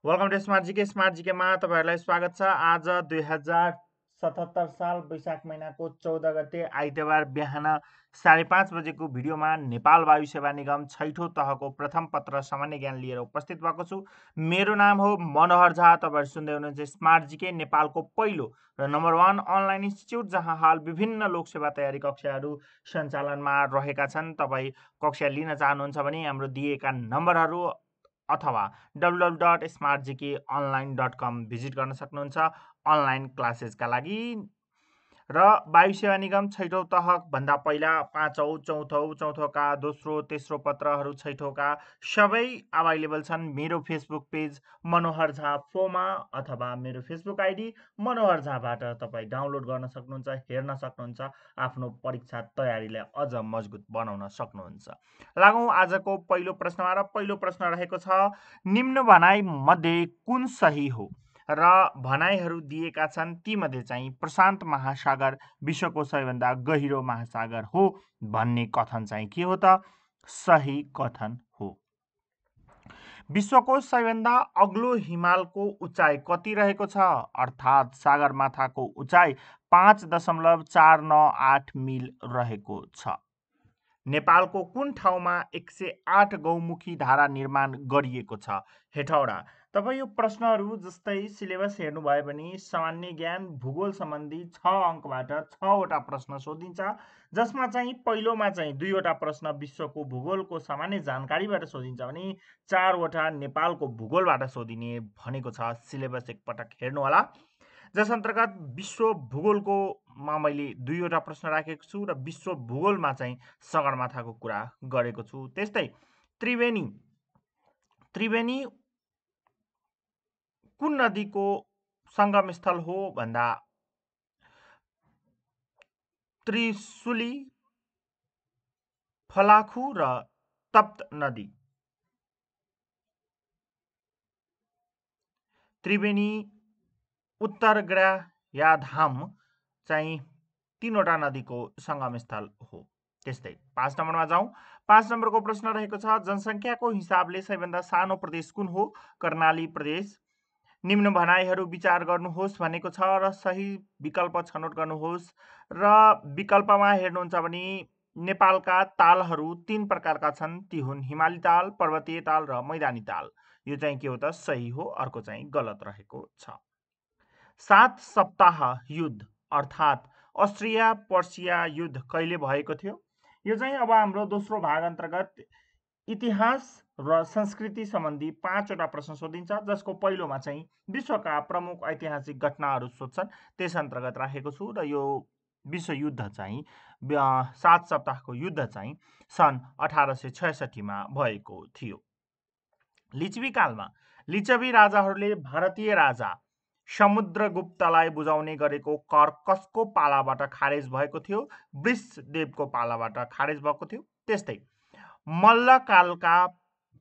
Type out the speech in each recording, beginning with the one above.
Welcome to smart जीकेमा तपाईहरुलाई स्वागत छ। आज 2077 साल वैशाख महिनाको 14 गते आइतबार बिहान 5:30 बजेको भिडियोमा नेपाल वायु सेवा निगम छैठौं तहको प्रथम पत्र सामान्य ज्ञान लिएर उपस्थित भएको छु। मेरो नाम हो मनोहर झा। तपाईहरु सुन्दै हुनुहुन्छ स्मार्ट जीके, नेपालको पहिलो र नम्बर 1 अनलाइन इन्स्टिट्युट, जहाँ हाल विभिन्न लोक सेवा तयारी कक्षाहरू सञ्चालनमा रहेका छन्। तपाई कक्षा लिन चाहनुहुन्छ भने हाम्रो दिएका नम्बरहरू अथवा www.smartgkonline.com भिजिट गर्न सक्नुहुन्छ अनलाइन क्लासेसका लागि। र वायु सेवा निगम छैठौं तह भन्दा पहिला पाँचौं, चौथोका दोस्रो तेस्रो पत्रहरू छैठौंका सबै अभाइलेबल छन् मेरो फेसबुक पेज मनोहर झा फोमा अथवा मेरो फेसबुक आइडी मनोहर झाबाट तपाईँ डाउनलोड गर्न सक्नुहुन्छ, हेर्न सक्नुहुन्छ, आफ्नो परीक्षा तयारीलाई अझ मजबुत बनाउन सक्नुहुन्छ। लागौं आजको पहिलो प्रश्नमा। र पहिलो प्रश्न रहेको छ, निम्न भनाइ मध्ये कुन सही हो? र भनाइहरू दिएका छन्, तीमध्ये चाहिँ प्रशान्त महासागर विश्वको सबैभन्दा गहिरो महासागर हो भन्ने कथन चाहिँ के हो त? सही कथन हो। विश्वको सबैभन्दा अग्लो हिमालको उचाइ कति रहेको छ? अर्थात् सगरमाथाको उचाइ 5.498 मिल रहेको छ। नेपालको कुन ठाउँमा 108 गौमुखी धारा निर्माण गरिएको छ? हेटौडा। तपाईँ यो प्रश्नहरू जस्तै सिलेबस हेर्नुभयो भने सामान्य ज्ञान भूगोल सम्बन्धी 6 अङ्कबाट 6 वटा प्रश्न सोधिन्छ, जसमा चाहिँ पहिलोमा चाहिँ 2 वटा प्रश्न विश्वको भूगोलको सामान्य जानकारीबाट सोधिन्छ भने 4 वटा नेपालको भूगोलबाट सोधिने भनेको छ। सिलेबस एकपटक हेर्नु होला, जस अन्तर्गत विश्व भूगोलको मैले 2 वटा प्रश्न राखेको छु र विश्व भूगोलमा चाहिँ सगरमाथाको कुरा गरेको छु। त्यस्तै त्रिवेणी कुन नदीको संगम स्थल हो भन्दा त्रिशुली, फलाखु र तप्त नदी। त्रिवेणी, उत्तरग्रयाधाम चाहिँ 3 वटा नदीको संगम स्थल हो। त्यस्तै 5 नम्बरमा जाउँ। 5 नम्बरको प्रश्न रहेको छ, जनसङ्ख्याको हिसाबले सबैभन्दा सानो प्रदेश कुन हो? कर्णाली प्रदेश। निम्न भनाइहरू विचार गर्नुहोस् भनेको छ र सही विकल्प छनौट गर्नुहोस्। र विकल्पमा हेर्नुहुन्छ भने नेपालका तालहरू 3 प्रकारका छन्, ती हुन् हिमाली ताल, पर्वतीय ताल र मैदानी ताल। यो चाहिँ के हो त? सही हो। अर्को चाहिँ गलत रहेको छ। 7 सप्ताह युद्ध अर्थात् अस्ट्रिया पर्सिया युद्ध कहिले भएको थियो? यो चाहिँ अब हाम्रो दोस्रो भाग अन्तर्गत इतिहास र संस्कृति सम्बन्धी 5 वटा प्रश्न सोधिन्छ, जसको पहिलोमा चाहिँ विश्वका प्रमुख ऐतिहासिक घटनाहरू सोध्छन्, त्यस अन्तर्गत राखेको छु। र यो विश्व युद्ध चाहिँ 7 सप्ताहको युद्ध चाहिँ सन् 1866 मा भएको थियो। लिच्छवी कालमा लिच्छवी राजाहरूले भारतीय राजा समुद्रगुप्तलाई बुझाउने गरेको कर कसको पालाबाट खारेज भएको थियो? वृषदेवको पालाबाट खारेज भएको थियो। त्यस्तै मल्लकालका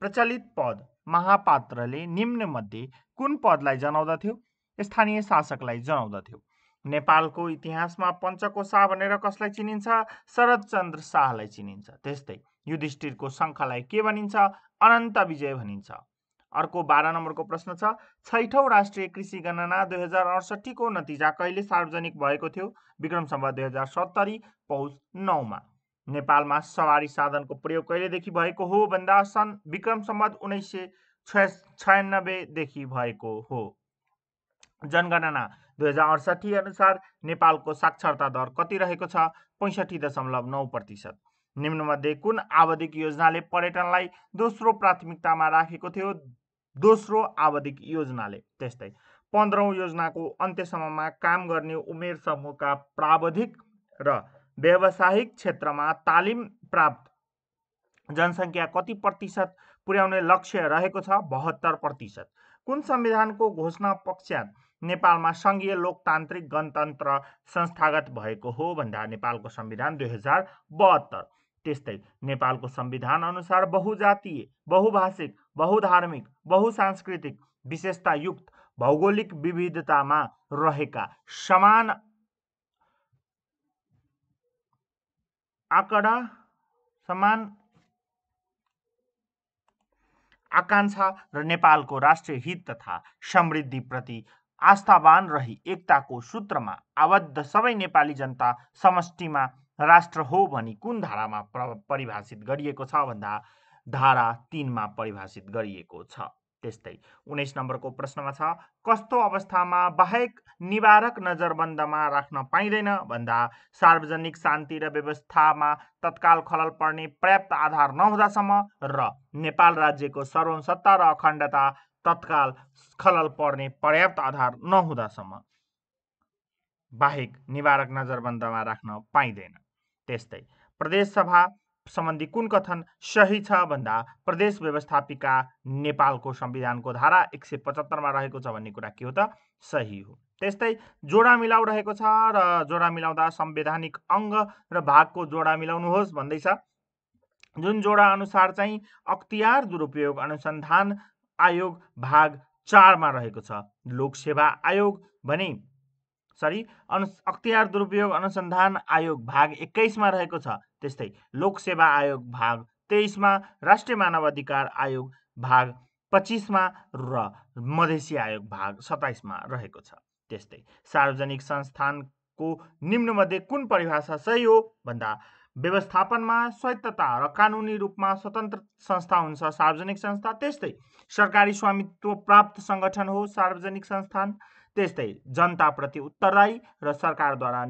प्रचलित पद महापात्रले निम्न मध्ये कुन पदलाई जनाउँदथ्यो? स्थानीय शासकलाई जनाउँदथ्यो। नेपालको इतिहासमा पञ्चको शाह भनेर कसलाई चिनिन्छ? शरदचन्द्र शाहलाई चिनिन्छ। त्यस्तै युधिष्ठिरको शङ्खलाई के भनिन्छ? अनन्त विजय भनिन्छ। अर्को 12 नम्बरको प्रश्न छ, छैठौं राष्ट्रिय कृषि गणना 2068 को नतिजा कहिले सार्वजनिक भएको थियो? विक्रम सम्वत 2070 पौष 9 मा। नेपालमा सवारी साधनको प्रयोग कहिलेदेखि भएको हो भन्दा सन् विक्रम सम्वत 1996 देखि भएको हो। जनगणना 2068 अनुसार नेपालको साक्षरता दर कति रहेको छ? 65.9%। निम्नमध्ये कुन आवधिक योजनाले पर्यटनलाई दोस्रो प्राथमिकतामा राखेको थियो? दोस्रो आवधिक योजनाले। त्यस्तै 15औं योजनाको अन्त्यसम्ममा काम गर्ने उमेर समूहका प्राविधिक र व्यावसायिक क्षेत्रमा तालिम प्राप्त जनसङ्ख्या कति प्रतिशत पुर्याउने लक्ष्य रहेको छ? 72%। कुन संविधानको घोषणा पश्चात नेपालमा संघीय लोकतान्त्रिक गणतन्त्र संस्थागत भएको हो भन्दा नेपालको संविधान 2072। त्यस्तै नेपालको संविधान अनुसार बहुजातीय, बहुभाषिक, बहुधार्मिक, बहुसांस्कृतिक विशेषतायुक्त भौगोलिक विविधतामा रहेका समान आकांक्षा र नेपालको राष्ट्रिय हित तथा समृद्धिप्रति आस्थावान रही एकताको सूत्रमा आबद्ध सबै नेपाली जनता समष्टिमा राष्ट्र हो भनी कुन धारामा परिभाषित गरिएको छ भन्दा धारा 3 मा परिभाषित गरिएको छ। त्यस्तै 19 नम्बरको प्रश्नमा छ कस्तो अवस्थामा बाहेक निवारक नजरबन्दमा राख्न पाइँदैन भन्दा सार्वजनिक शान्ति र व्यवस्थामा तत्काल खलल पर्ने पर्याप्त आधार नहुँदासम्म र नेपाल राज्यको सार्वभौमसत्ता र अखण्डता तत्काल खलल पर्ने पर्याप्त आधार नहुँदासम्म बाहेक निवारक नजरबन्दमा राख्न पाइँदैन। त्यस्तै प्रदेश सभा सम्बन्धी कुन कथन सही छ भन्दा प्रदेश व्यवस्थापिका नेपालको संविधानको धारा 175 मा रहेको छ भन्ने कुरा के हो त सही हो। त्यस्तै जोडा मिलाउ रहेको छ र जोडा मिलाउँदा संवैधानिक अंग र भागको जोडा मिलाउनुहोस् भन्दैछ। जुन जोडा अनुसार चाहिँ अख्तियार दुरुपयोग अनुसन्धान आयोग भाग 4 मा रहेको छ, लोकसेवा आयोग भने अख्तियार दुरुपयोग अनुसन्धान आयोग भाग 21 मा रहेको छ। त्यस्तै लोकसेवा आयोग भाग 23 मा, राष्ट्रिय मानव अधिकार आयोग भाग 25 मा र मधेसी आयोग भाग 27 मा रहेको छ। त्यस्तै सार्वजनिक संस्थानको निम्नमध्ये कुन परिभाषा सही हो भन्दा व्यवस्थापनमा स्वायत्तता र कानुनी रूपमा स्वतन्त्र संस्था हुन्छ सार्वजनिक संस्था। त्यस्तै सरकारी स्वामित्व प्राप्त संगठन हो सार्वजनिक संस्थान। त्यस्तै जनताप्रति उत्तरदायी र सरकारद्वारा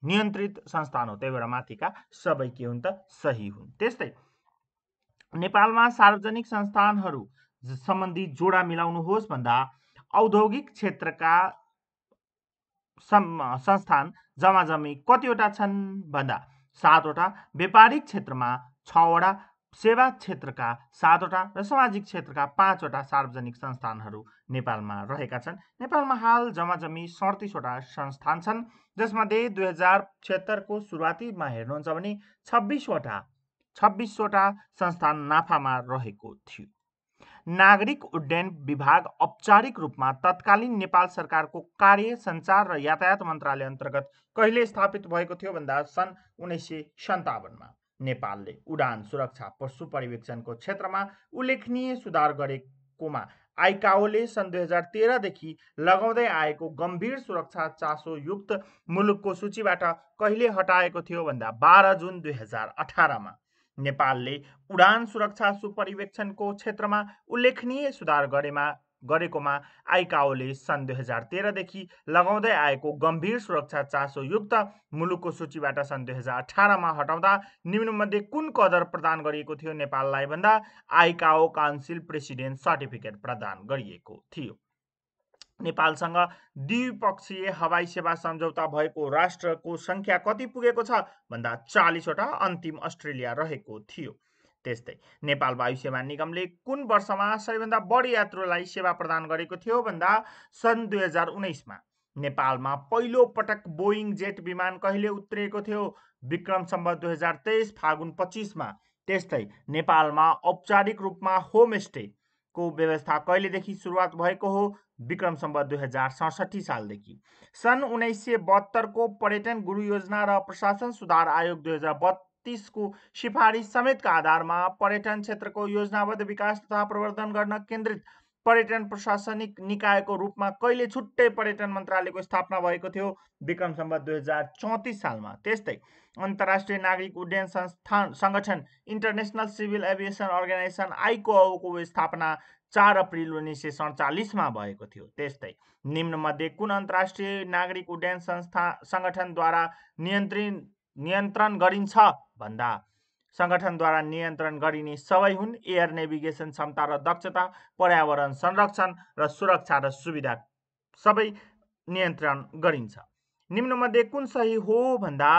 नियन्त्रित संस्थान हो। त्यही भएर माथिका सबै के हुन् त सही हुन्। त्यस्तै नेपालमा सार्वजनिक संस्थानहरू सम्बन्धी जोडा मिलाउनुहोस् भन्दा औद्योगिक क्षेत्रका संस्थान जमाजमी कतिवटा छन् भन्दा 7 वटा, व्यापारिक क्षेत्रमा 6 वटा, सेवा क्षेत्रका 7 वटा र सामाजिक क्षेत्रका 5 वटा सार्वजनिक संस्थानहरू नेपालमा रहेका छन्। नेपालमा हाल जमाजमी 37 वटा संस्थान छन्, जसमध्ये 2076 को सुरुवातीमा हेर्नुहुन्छ भने 26 वटा संस्थान नाफामा रहेको थियो। नागरिक उड्डयन विभाग औपचारिक रूपमा तत्कालीन नेपाल सरकारको कार्य सञ्चार र यातायात मन्त्रालय अन्तर्गत कहिले स्थापित भएको थियो भन्दा सन् 1957 मा। नेपालले उडान सुरक्षा पशु पर्यवेक्षणको क्षेत्रमा उल्लेखनीय सुधार गरेकोमा आइकाओले सन् 2013 देखि लगाउँदै आएको गम्भीर सुरक्षा चासोयुक्त मुलुकको सूचीबाट कहिले हटाएको थियो भन्दा 12 जुन 2018 मा। नेपालले उडान सुरक्षा सुपरिवेक्षणको क्षेत्रमा उल्लेखनीय सुधार गरेकोमा आइकाओले सन् 2013 देखि लगाउँदै आएको गम्भीर सुरक्षा चासोयुक्त मुलुकको सूचीबाट सन् 2018 मा हटाउँदा निम्नमध्ये कुन कदर प्रदान गरिएको थियो नेपाललाई भन्दा आइकाओ काउन्सिल प्रेसिडेन्ट सर्टिफिकेट प्रदान गरिएको थियो। नेपालसँग द्विपक्षीय हवाई सेवा सम्झौता भएको राष्ट्रको संख्या कति पुगेको छ भन्दा 40 वटा, अन्तिम अस्ट्रेलिया रहेको थियो। त्यस्तै नेपाल वायु सेवा निगमले कुन वर्षमा सबैभन्दा बढी यात्रुलाई सेवा प्रदान गरेको थियो भन्दा सन् 2019 मा। नेपालमा पहिलो पटक बोइङ जेट विमान कहिले उत्रिएको थियो? विक्रम सम्वत 2023 फागुन 25 मा। त्यस्तै नेपालमा औपचारिक रूपमा होमस्टे को व्यवस्था कहिलेदेखि सुरुवात भएको हो? विक्रम सम्वत 2067 सालदेखि। सन् 1972 को पर्यटन गुरु योजना र प्रशासन सुधार आयोग 2032 को सिफारिस समेतका आधारमा पर्यटन क्षेत्रको योजनाबद्ध विकास तथा प्रवर्धन गर्न केन्द्रित पर्यटन प्रशासनिक निकायको रूपमा कहिले छुट्टै पर्यटन मन्त्रालयको स्थापना भएको थियो? विक्रम सम्वत 2034 सालमा। त्यस्तै अन्तर्राष्ट्रिय नागरिक उड्डयन संगठन इन्टरनेसनल सिभिल एभिएसन अर्गनाइजेसन आइकाओको स्थापना 4 अप्रिल 1947 मा भएको थियो। त्यस्तै निम्नमध्ये कुन अन्तर्राष्ट्रिय नागरिक उड्डयन संगठनद्वारा नियन्त्रण गरिन्छ भन्दा संगठनद्वारा नियन्त्रण गरिने सबै हुन् एयर नेभिगेसन क्षमता र दक्षता, पर्यावरण संरक्षण र सुरक्षा र सुविधा सबै नियन्त्रण गरिन्छ। निम्नमध्ये कुन सही हो भन्दा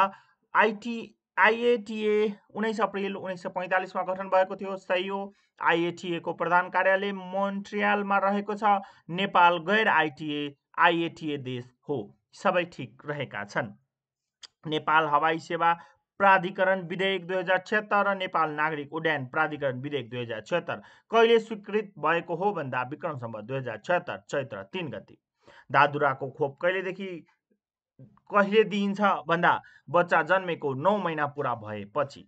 आइएटिए 19 अप्रिल 1945 मा गठन भएको थियो। सही हो। आइएटिए को प्रधान कार्यालय मोन्ट्रियलमा रहेको छ। नेपाल गैर आइएटिए देश हो। सबै ठीक रहेका छन्। नेपाल हवाई सेवा प्राधिकरण विधेयक 2076 र नेपाल नागरिक उड्डयन प्राधिकरण विधेयक 2076 कहिले स्वीकृत भएको हो भन्दा विक्रम सम्वत 2076 चैत्र 3 गते। दादुराको खोप कहिले दिइन्छ भन्दा बच्चा जन्मेको 9 महिना पुरा भएपछि।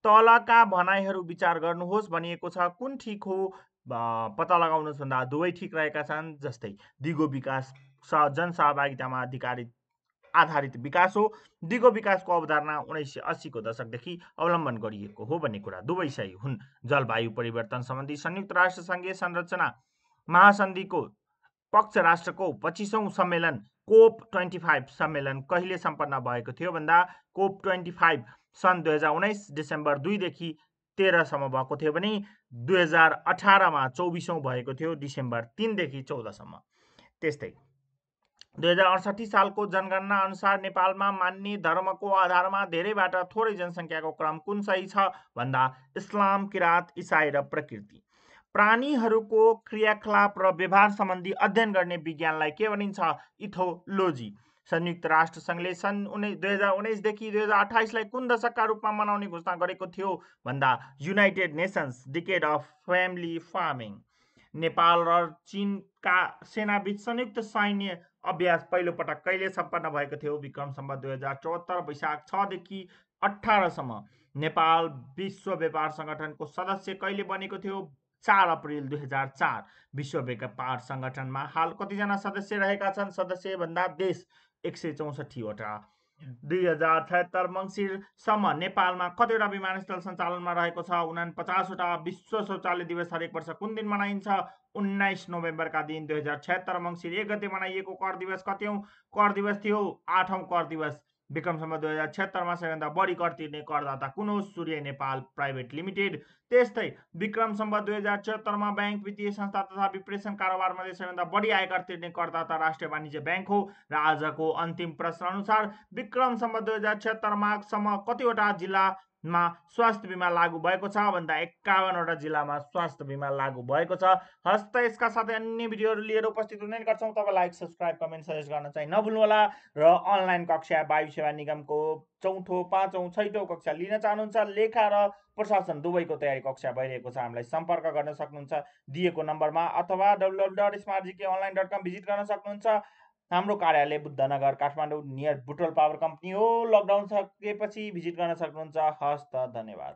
तलका भनाइहरू विचार गर्नुहोस् भनिएको छ। कुन ठीक हो पत्ता लगाउनुहोस् भन्दा दुवै ठिक रहेका छन्। जस्तै दिगो विकास जनसहभागितामा आधारित विकास हो। दिगो विकासको अवधारणा 1980 को दशकदेखि अवलम्बन गरिएको हो भन्ने कुरा दुवै सही हुन्। जलवायु परिवर्तन सम्बन्धी संयुक्त राष्ट्र सङ्घीय संरचना महासन्धिको पक्ष राष्ट्रको 25औं सम्मेलन कोप 25 सम्मेलन कहिले सम्पन्न भएको थियो भन्दा कोप 25 सन् 2019 डिसेम्बर 2 देखि 13 सम्म भएको थियो भने 2018 मा 24औं भएको थियो डिसेम्बर 3 देखि 14 सम्म। त्यस्तै 2068 सालको जनगणना अनुसार नेपालमा मान्ने धर्मको आधारमा धेरैबाट थोरै जनसङ्ख्याको क्रम कुन सही छ भन्दा इस्लाम, किरात, इसाई र प्रकृति। प्राणीहरूको क्रियाकलाप र व्यवहार सम्बन्धी अध्ययन गर्ने विज्ञानलाई के भनिन्छ? इथोलोजी। संयुक्त राष्ट्र सङ्घले सन् 2019 देखि 2028 लाई कुन दशकका रूपमा मनाउने घोषणा गरेको थियो भन्दा United nations decade of family farming. Nepal र चीनका सेनाबीच संयुक्त सैन्य अभ्यास पहिलो पटक कहिले सम्पन्न भएको थियो? विक्रम सम्वत 2074 वैशाख 6 देखि 18 सम्म। नेपाल विश्व व्यापार संगठनको सदस्य कहिले बनेको थियो? 4 अप्रिल 2004। विश्व व्यापार संगठनमा हाल कतिजना सदस्य रहेका छन्? सदस्य भन्दा देश 164 वटा। 2076 मङ्सिरसम्म नेपालमा कतिवटा विमानस्थल सञ्चालनमा रहेको छ? 49 वटा। विश्व शौचालय दिवस हरेक वर्ष कुन दिन मनाइन्छ? 19 नोभेम्बरका दिन। 2076 मङ्सिर 1 गते मनाइएको कर दिवस कतिौं कर दिवस थियो? 8औं कर दिवस। विक्रम सम्वत 2076 मा सबैभन्दा बढी कर तिर्ने करदाता कुन हो? सूर्य नेपाल प्राइभेट लिमिटेड। त्यस्तै विक्रम सम्वत 2076 मा बैंक, वित्तीय संस्था तथा विप्रेषण कारोबारमध्ये सबैभन्दा बढी आयकर तिर्ने करदाता राष्ट्रिय वाणिज्य बैंक हो। र आजको अन्तिम प्रश्न अनुसार विक्रम सम्वत 2076 माघसम्म कतिवटा जिल्लामा स्वास्थ्य बिमा लागू भएको छ भन्दा 51 वटा जिल्लामा स्वास्थ्य बिमा लागू भएको छ। हस्त यसका साथै अन्य भिडियोहरू लिएर उपस्थित हुने गर्छौँ। तपाईँ लाइक, सब्सक्राइब, कमेन्ट, सजेस्ट गर्न चाहिँ नभुल्नुहोला। र अनलाइन कक्षा वायु सेवा निगमको 4औं, 5औं, 6औं कक्षा लिन चाहनुहुन्छ, लेखा र प्रशासन दुवैको तयारी कक्षा भइरहेको छ, हामीलाई सम्पर्क गर्न सक्नुहुन्छ दिएको नम्बरमा अथवा www.smartgkonline.com भिजिट गर्न सक्नुहुन्छ। हाम्रो कार्यालय Buddhanagar Kathmandu near Butwal power company हो। लकडाउन सकेपछि भिजिट गर्न सक्नुहुन्छ। हस्त धन्यवाद।